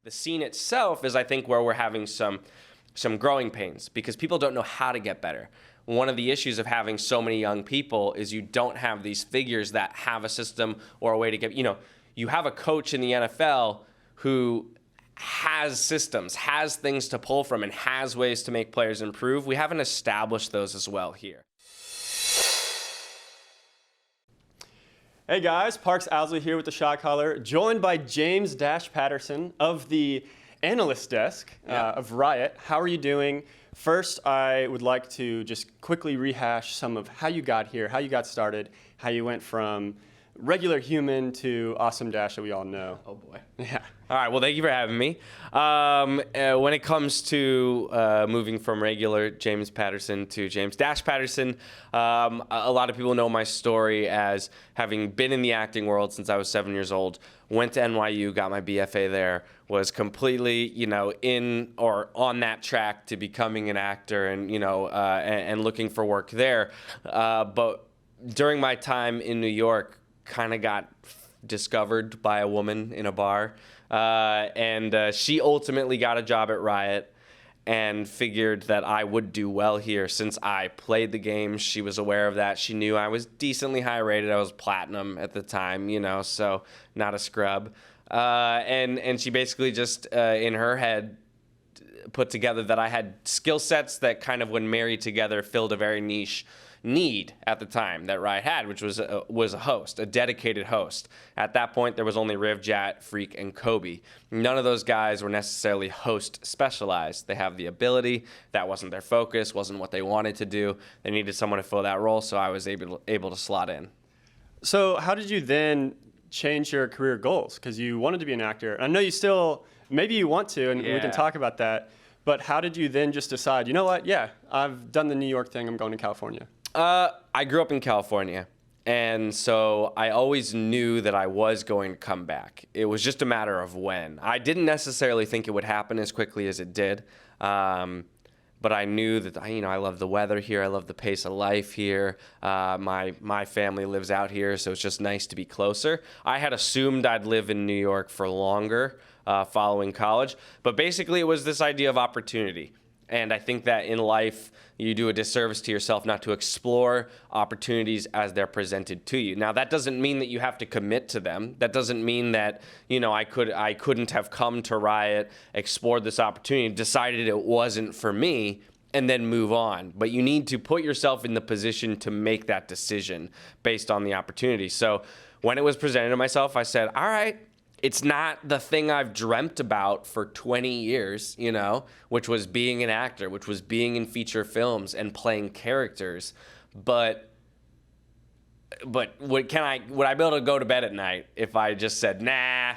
The scene itself is, I think, where we're having some growing pains because people don't know how to get better. One of the issues of having so many young people is you don't have these figures that have a system or a way to get, you have a coach in the NFL who has systems, has things to pull from, and has ways to make players improve. We haven't established those as well here. Hey guys, Parks Owsley here with the Shotcaller, joined by James Dash Patterson of the analyst desk of Riot. How are you doing? First, I would like to just quickly rehash some of how you got here, how you got started, how you went from regular human to awesome Dash that we all know. Oh boy. Yeah. All right, well, thank you for having me. When it comes to moving from regular James Patterson to James Dash Patterson, a lot of people know my story as having been in the acting world since I was 7 years old, went to NYU, got my BFA there, was completely, in or on that track to becoming an actor and, and looking for work there. But during my time in New York, kind of got discovered by a woman in a bar. And she ultimately got a job at Riot and figured that I would do well here since I played the game. She was aware of that. She knew I was decently high rated. I was platinum at the time, so not a scrub. And she basically just, in her head, put together that I had skill sets that kind of, when married together, filled a very niche need at the time that Riot had, which was a host, a dedicated host. At that point, there was only Riv, Jat, Freak, and Kobe. None of those guys were necessarily host specialized. They have the ability. That wasn't their focus, wasn't what they wanted to do. They needed someone to fill that role, so I was able to slot in. So how did you then change your career goals? Because you wanted to be an actor. I know you still, maybe you want to, and we can talk about that. But how did you then just decide, you know what, I've done the New York thing, I'm going to California? I grew up in California, and so I always knew that I was going to come back. It was just a matter of when. I didn't necessarily think it would happen as quickly as it did, but I knew that I love the weather here. I love the pace of life here. My family lives out here, so it's just nice to be closer. I had assumed I'd live in New York for longer following college, but basically it was this idea of opportunity. And I think that in life, you do a disservice to yourself not to explore opportunities as they're presented to you. Now, that doesn't mean that you have to commit to them. That doesn't mean that, I couldn't have come to Riot, explored this opportunity, decided it wasn't for me, and then move on. But you need to put yourself in the position to make that decision based on the opportunity. So when it was presented to myself, I said, all right, it's not the thing I've dreamt about for 20 years, which was being an actor, which was being in feature films and playing characters. But would I be able to go to bed at night if I just said, nah,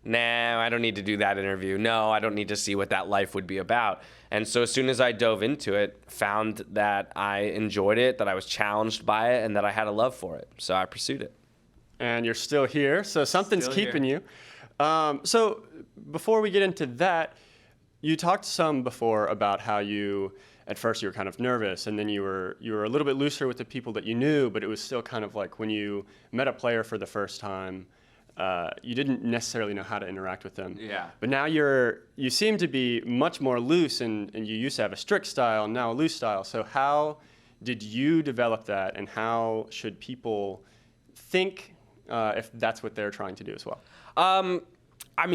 I don't need to do that interview. No, I don't need to see what that life would be about. And so as soon as I dove into it, found that I enjoyed it, that I was challenged by it, and that I had a love for it. So I pursued it. And you're still here, so something's keeping you. So before we get into that, you talked some before about how at first you were kind of nervous, and then you were a little bit looser with the people that you knew, but it was still kind of like when you met a player for the first time, you didn't necessarily know how to interact with them. Yeah. But now you seem to be much more loose, and you used to have a strict style and now a loose style. So how did you develop that, and how should people think if that's what they're trying to do as well?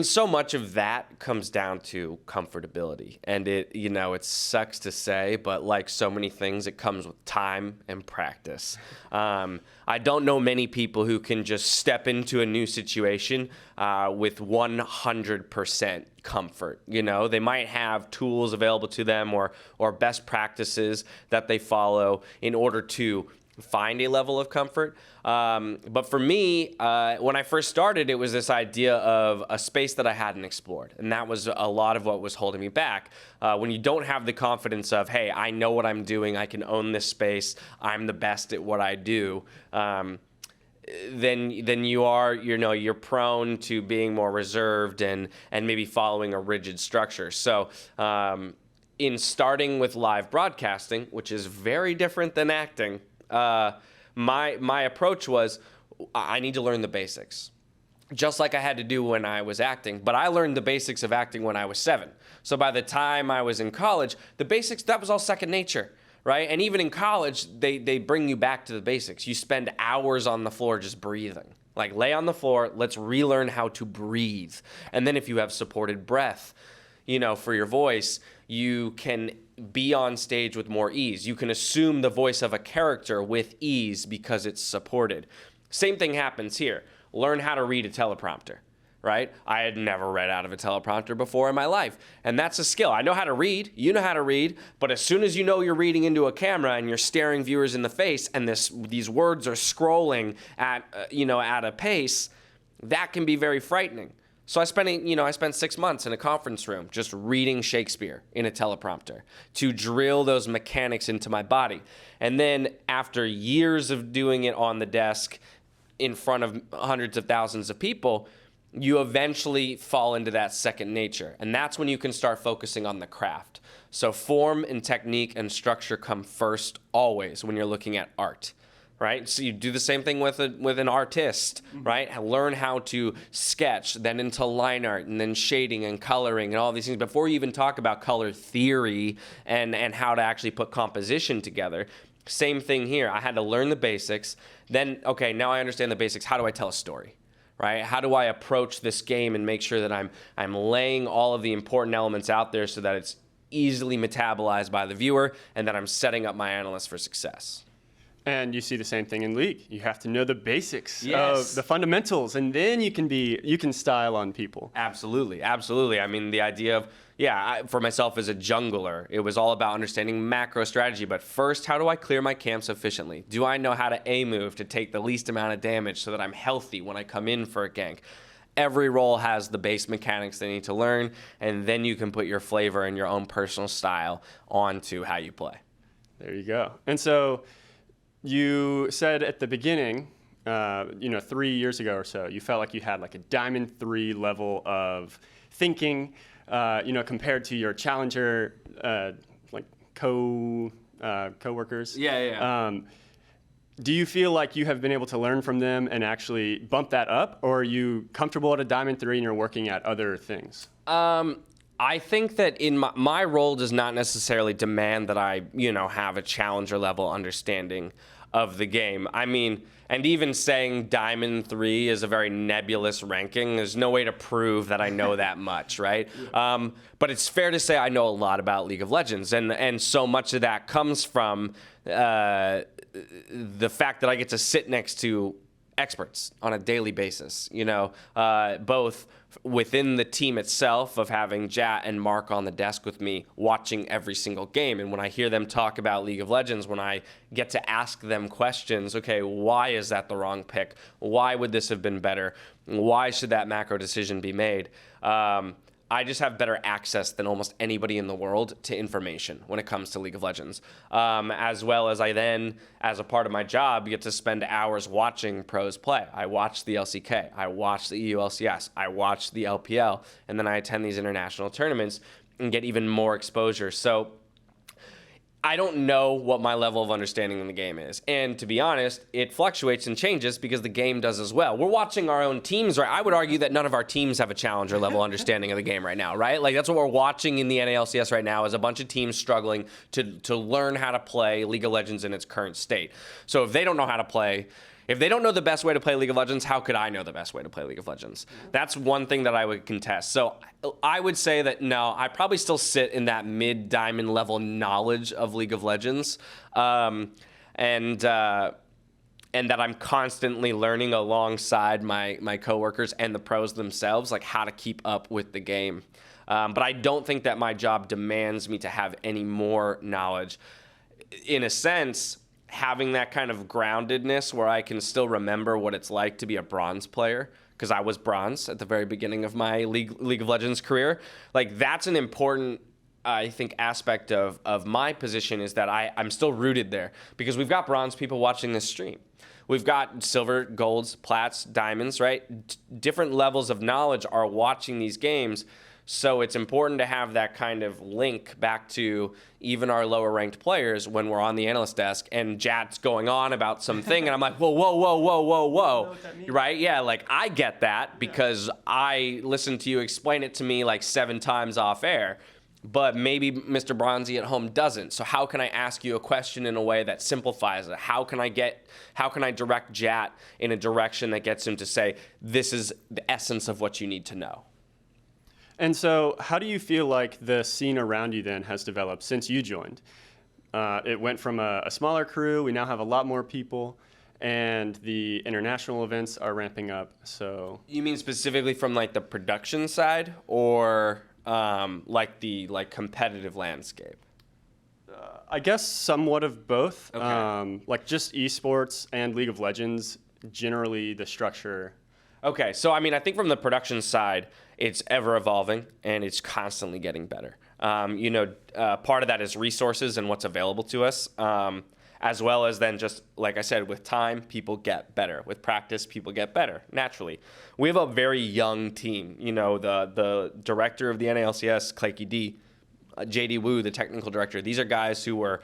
So much of that comes down to comfortability, and it sucks to say, but like so many things, it comes with time and practice. I don't know many people who can just step into a new situation with 100% comfort. They might have tools available to them or best practices that they follow in order to find a level of comfort. But for me, when I first started, it was this idea of a space that I hadn't explored. And that was a lot of what was holding me back. When you don't have the confidence of, hey, I know what I'm doing, I can own this space, I'm the best at what I do, then you're prone to being more reserved and maybe following a rigid structure. So in starting with live broadcasting, which is very different than acting, my approach was, I need to learn the basics. just like I had to do when I was acting. But I learned the basics of acting when I was 7. So by the time I was in college, the basics, that was all second nature, right? And even in college, they bring you back to the basics. You spend hours on the floor just breathing. Like, lay on the floor, let's relearn how to breathe. And then if you have supported breath, for your voice, you can be on stage with more ease. You can assume the voice of a character with ease because it's supported. Same thing happens here. Learn how to read a teleprompter, right? I had never read out of a teleprompter before in my life, and that's a skill. I know how to read, you know how to read, but as soon as you know you're reading into a camera and you're staring viewers in the face and these words are scrolling at a pace, that can be very frightening. So I spent 6 months in a conference room just reading Shakespeare in a teleprompter to drill those mechanics into my body. And then after years of doing it on the desk in front of hundreds of thousands of people, you eventually fall into that second nature. And that's when you can start focusing on the craft. So form and technique and structure come first always when you're looking at art, right? So you do the same thing with an artist, right? Learn how to sketch, then into line art, and then shading and coloring and all these things. Before you even talk about color theory and how to actually put composition together, same thing here. I had to learn the basics. Then, okay, now I understand the basics. How do I tell a story, right? How do I approach this game and make sure that I'm laying all of the important elements out there so that it's easily metabolized by the viewer and that I'm setting up my analyst for success? And you see the same thing in League. You have to know the basics Yes. of the fundamentals, and then you can style on people. Absolutely, absolutely. I mean, the idea of, for myself as a jungler, it was all about understanding macro strategy. But first, how do I clear my camps efficiently? Do I know how to A move to take the least amount of damage so that I'm healthy when I come in for a gank? Every role has the base mechanics they need to learn, and then you can put your flavor and your own personal style onto how you play. There you go. And so you said at the beginning, 3 years ago or so, you felt like you had like a Diamond 3 level of thinking, compared to your challenger, co-workers. Yeah. Do you feel like you have been able to learn from them and actually bump that up, or are you comfortable at a Diamond 3 and you're working at other things? I think that in my role does not necessarily demand that I, have a challenger level understanding of the game. I mean, and even saying Diamond 3 is a very nebulous ranking, there's no way to prove that I know that much, right? But it's fair to say I know a lot about League of Legends, and so much of that comes from the fact that I get to sit next to experts on a daily basis, both within the team itself of having Jat and Mark on the desk with me watching every single game. And when I hear them talk about League of Legends, when I get to ask them questions, okay, why is that the wrong pick? Why would this have been better? Why should that macro decision be made? I just have better access than almost anybody in the world to information when it comes to League of Legends. As well as I then, as a part of my job, get to spend hours watching pros play. I watch the LCK, I watch the EULCS, I watch the LPL, and then I attend these international tournaments and get even more exposure. So I don't know what my level of understanding in the game is. And to be honest, it fluctuates and changes because the game does as well. We're watching our own teams, right? I would argue that none of our teams have a challenger level understanding of the game right now, right? Like, that's what we're watching in the NALCS right now, is a bunch of teams struggling to learn how to play League of Legends in its current state. So if they don't know how to play, if they don't know the best way to play League of Legends, how could I know the best way to play League of Legends? That's one thing that I would contest. So I would say that no, I probably still sit in that mid-diamond level knowledge of League of Legends, and that I'm constantly learning alongside my coworkers and the pros themselves, like how to keep up with the game. But I don't think that my job demands me to have any more knowledge. In a sense, having that kind of groundedness where I can still remember what it's like to be a bronze player, because I was bronze at the very beginning of my League of Legends career. Like, that's an important, I think, aspect of my position, is that I'm still rooted there, because we've got bronze people watching this stream. We've got silver, golds, plats, diamonds, right? Different levels of knowledge are watching these games. So it's important to have that kind of link back to even our lower ranked players when we're on the analyst desk and Jat's going on about something and I'm like, whoa, whoa, whoa, whoa, whoa, whoa. Right? Yeah, like I get that because I listened to you explain it to me like 7 times off air. But maybe Mr. Bronzy at home doesn't. So how can I ask you a question in a way that simplifies it? How can I direct Jat in a direction that gets him to say, this is the essence of what you need to know? And so how do you feel like the scene around you then has developed since you joined? It went from a smaller crew. We now have a lot more people. And the international events are ramping up. So you mean specifically from like the production side or like the competitive landscape? I guess somewhat of both. Okay. Like just esports and League of Legends, generally the structure. Okay, so I mean, I think from the production side, it's ever evolving and it's constantly getting better. Part of that is resources and what's available to us, as well as then just, like I said, with time, people get better. With practice, people get better, naturally. We have a very young team. You know, the director of the NALCS, Claykey D, JD Wu, the technical director, these are guys who were,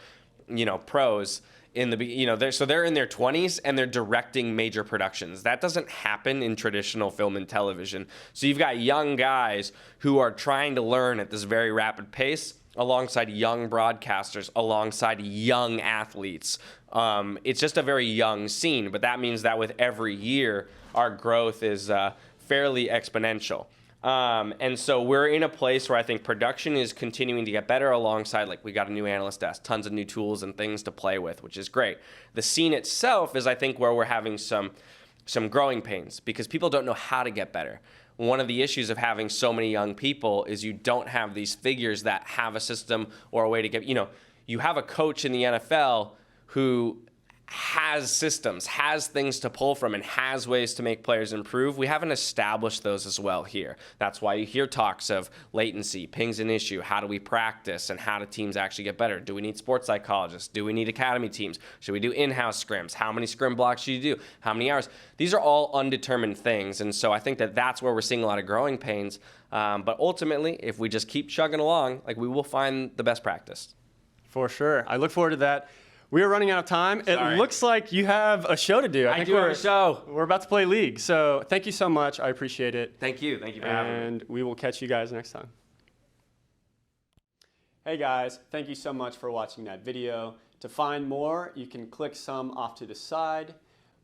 pros in they're in their 20s and they're directing major productions. That doesn't happen in traditional film and television. So you've got young guys who are trying to learn at this very rapid pace alongside young broadcasters, alongside young athletes. It's just a very young scene, but that means that with every year, our growth is fairly exponential. And so we're in a place where I think production is continuing to get better alongside, like, we got a new analyst desk, tons of new tools and things to play with, which is great. The scene itself is, I think, where we're having some growing pains because people don't know how to get better. One of the issues of having so many young people is you don't have these figures that have a system or a way to get, you have a coach in the NFL who has systems, has things to pull from, and has ways to make players improve. We haven't established those as well here. That's why you hear talks of latency, ping's an issue, how do we practice, and how do teams actually get better? Do we need sports psychologists? Do we need academy teams? Should we do in-house scrims? How many scrim blocks should you do? How many hours? These are all undetermined things, and so I think that that's where we're seeing a lot of growing pains. But ultimately, if we just keep chugging along, we will find the best practice. For sure. I look forward to that. We are running out of time. Sorry. It looks like you have a show to do. I do have a show. We're about to play League. So thank you so much. I appreciate it. Thank you. Thank you for having me. And we will catch you guys next time. Hey guys, thank you so much for watching that video. To find more, you can click some off to the side.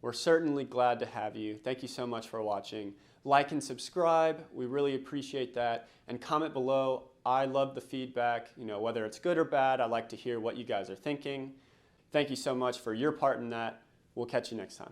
We're certainly glad to have you. Thank you so much for watching. Like and subscribe. We really appreciate that. And comment below. I love the feedback. Whether it's good or bad, I like to hear what you guys are thinking. Thank you so much for your part in that. We'll catch you next time.